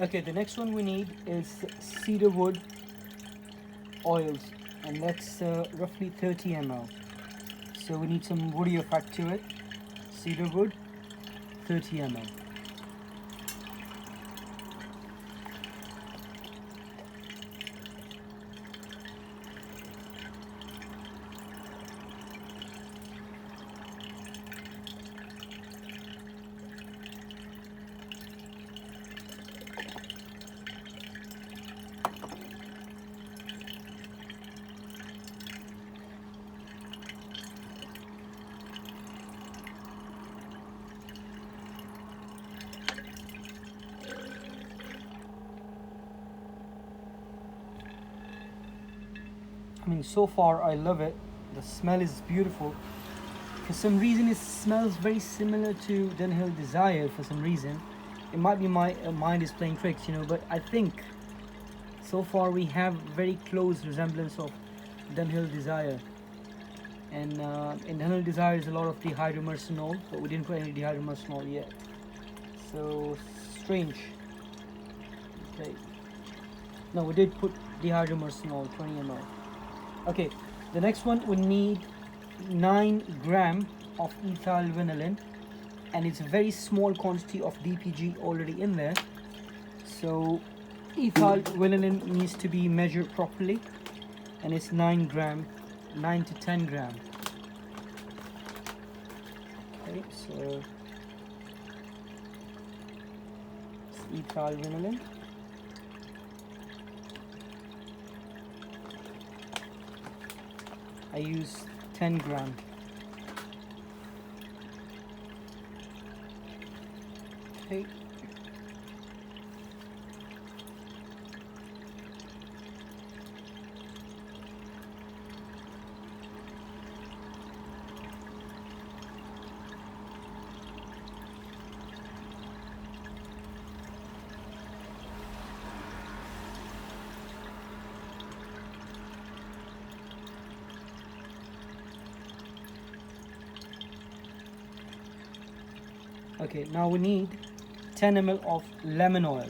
Okay, the next one we need is cedar wood oils, and that's roughly 30 ml. So we need some woody effect to it. Cedar wood, 30 ml. I mean, so far I love it. The smell is beautiful. For some reason, it smells very similar to Dunhill Desire. For some reason, it might be my mind is playing tricks, But I think so far we have very close resemblance of Dunhill Desire. And in Dunhill Desire is a lot of dihydromercenol, but we didn't put any dihydromercenol yet. So strange. Okay. No, we did put dihydromercenol, 20 ml. Okay, the next one we need 9 gram of ethyl vanillin, and it's a very small quantity of DPG already in there. So ethyl vanillin needs to be measured properly, and it's 9 gram, 9 to 10 gram. Okay, so it's ethyl vanillin. I use 10 gram. Okay. Okay, now we need 10 ml of lemon oil.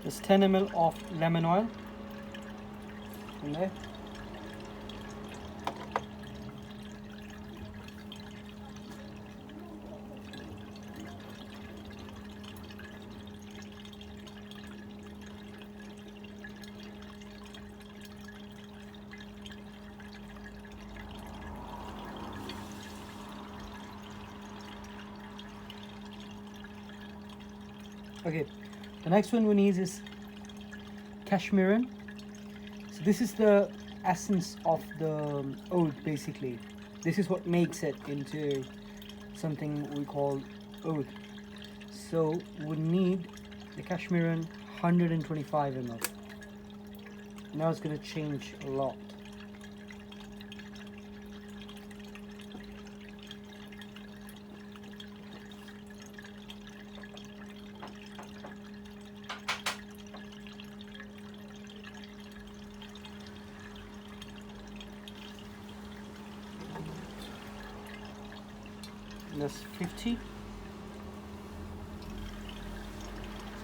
There's 10 ml of lemon oil in there. Okay, the next one we need is cashmeran. So this is the essence of the oud basically. This is what makes it into something we call oud. So we need the cashmeran 125 ml. Now it's going to change a lot. That's 50.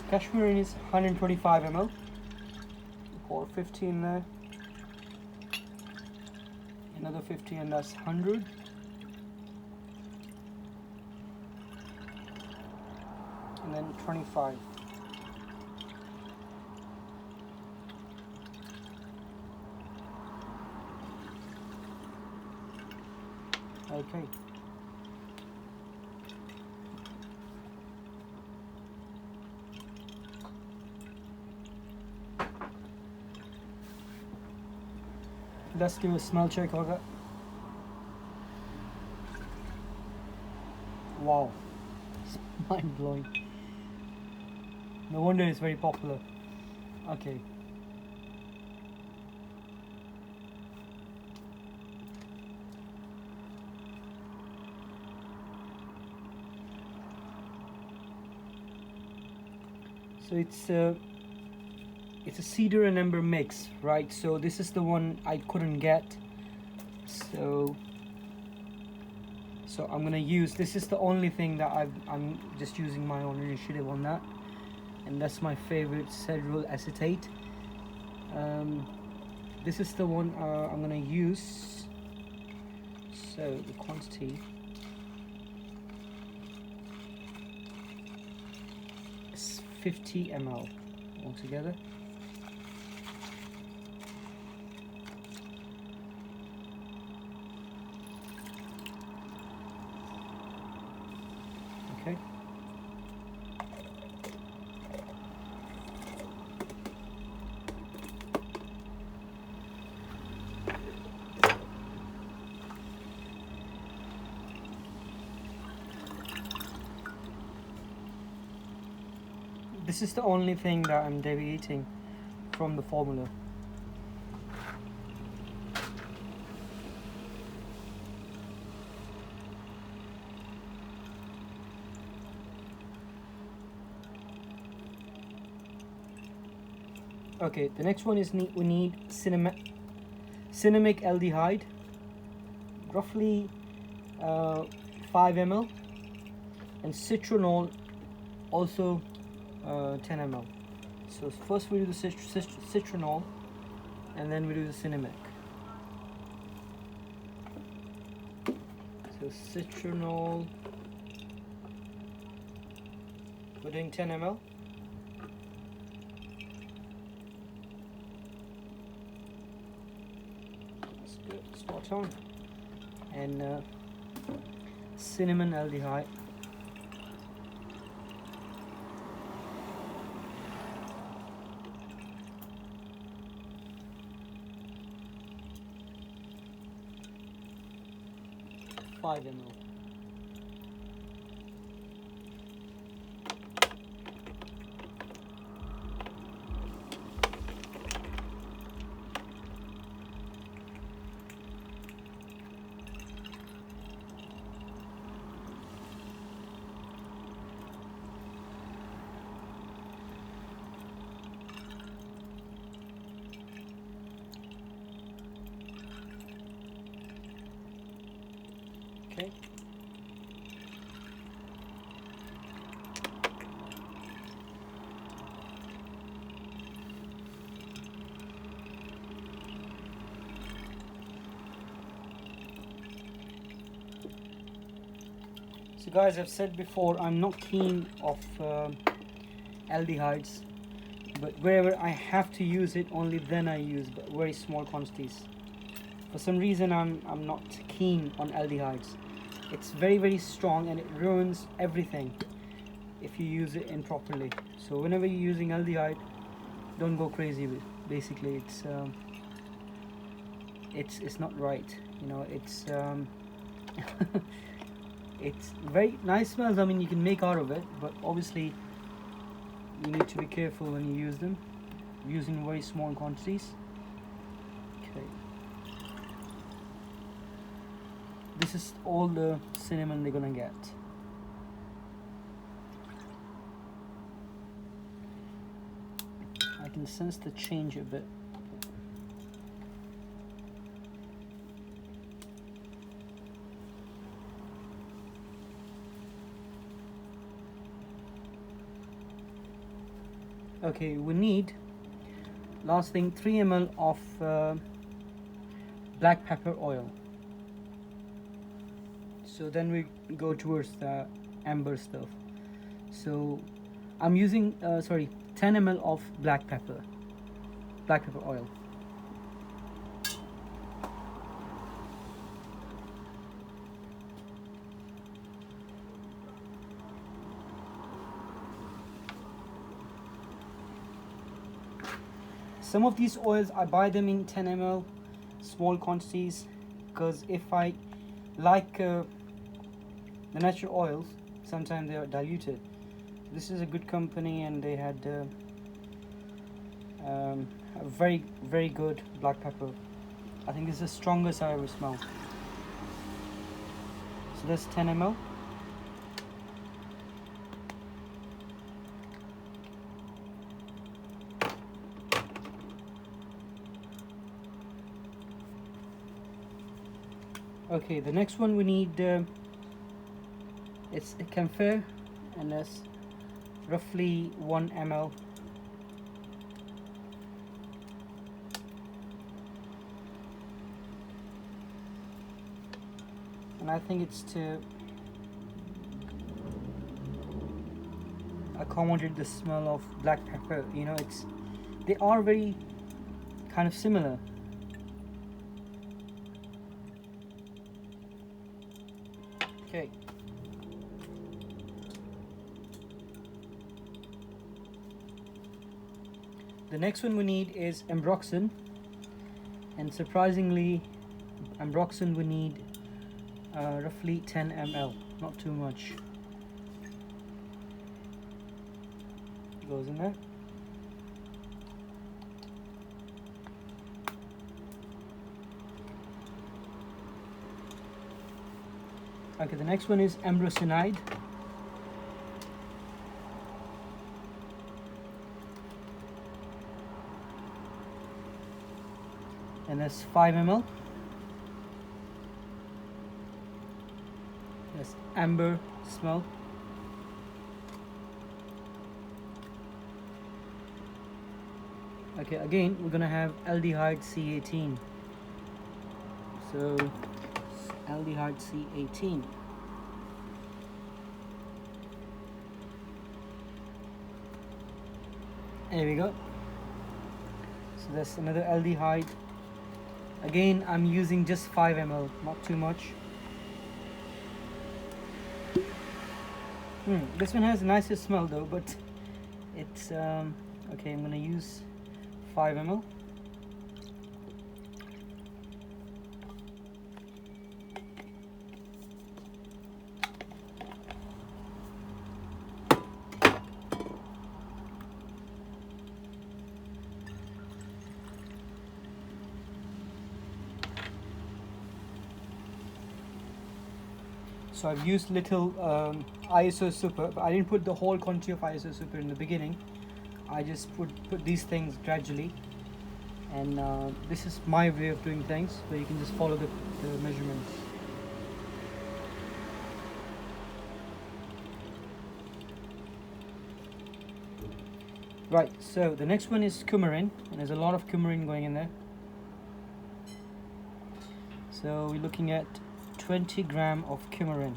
Cashmere is 125 ml. Pour 50 in there. Another 50, and that's 100. And then 25. Okay. Let's do a smell check of it. Wow, it's mind blowing. No wonder it's very popular. Okay. So it's a cedar and ember mix, right? So this is the one I couldn't get. So I'm gonna use, this is the only thing that I'm just using my own initiative on that, and that's my favorite cedral acetate. This is the one I'm gonna use. So the quantity is 50 ml altogether. Okay. This is the only thing that I'm deviating from the formula. Okay, the next one is we need cinnamic aldehyde, roughly 5 ml, and citronol, also 10 ml. So first we do the citronol, and then we do the cinnamic. So citronol, we're doing 10 ml. That's good, spot on. And cinnamon aldehyde. Five ml. Okay. So guys, I've said before, I'm not keen of aldehydes, but wherever I have to use it, only then I use, but very small quantities. For some reason, I'm not keen on aldehydes. It's very strong and it ruins everything if you use it improperly. So whenever you're using aldehyde, don't go crazy with it. Basically, it's not right. You know, it's it's very nice smells. I mean, you can make out of it, but obviously you need to be careful when you use them, using very small quantities. Okay. This is all the cinnamon they're gonna get. I can sense the change a bit. Okay, we need, last thing, 3 ml of black pepper oil. So then we go towards the amber stuff. So I'm using 10 ml of black pepper oil. Some of these oils I buy them in 10 ml small quantities, because if I like the natural oils, sometimes they are diluted. This is a good company, and they had a very good black pepper. I think this is the strongest I ever smelled. So that's 10 ml. Okay, the next one we need, it's a camphor, and that's roughly 1 ml. And I think it's to accommodate the smell of black pepper. You know, they are very kind of similar. Okay. The next one we need is ambroxan, and surprisingly, ambroxan we need roughly 10 ml, not too much. Goes in there. Okay, the next one is ambroxanide. And that's 5 ml. That's amber smell. Okay, again we're gonna have aldehyde C18. So aldehyde C18. There we go. So that's another aldehyde. Again, I'm using just 5 ml, not too much. This one has a nicer smell though, but it's okay. I'm gonna use 5 ml. So I've used little ISO super, but I didn't put the whole quantity of ISO super in the beginning. I just put these things gradually, and this is my way of doing things, so you can just follow the measurements. Right, so the next one is coumarin, and there's a lot of coumarin going in there. So we're looking at 20 gram of coumarin.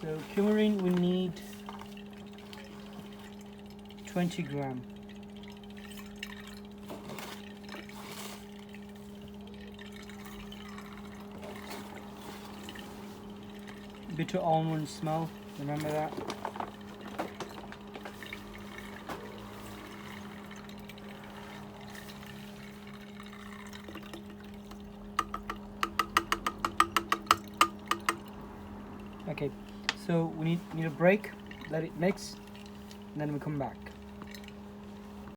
So coumarin we need 20 gram. Bitter almond smell, remember that. Okay, so we need a break, let it mix, and then we come back.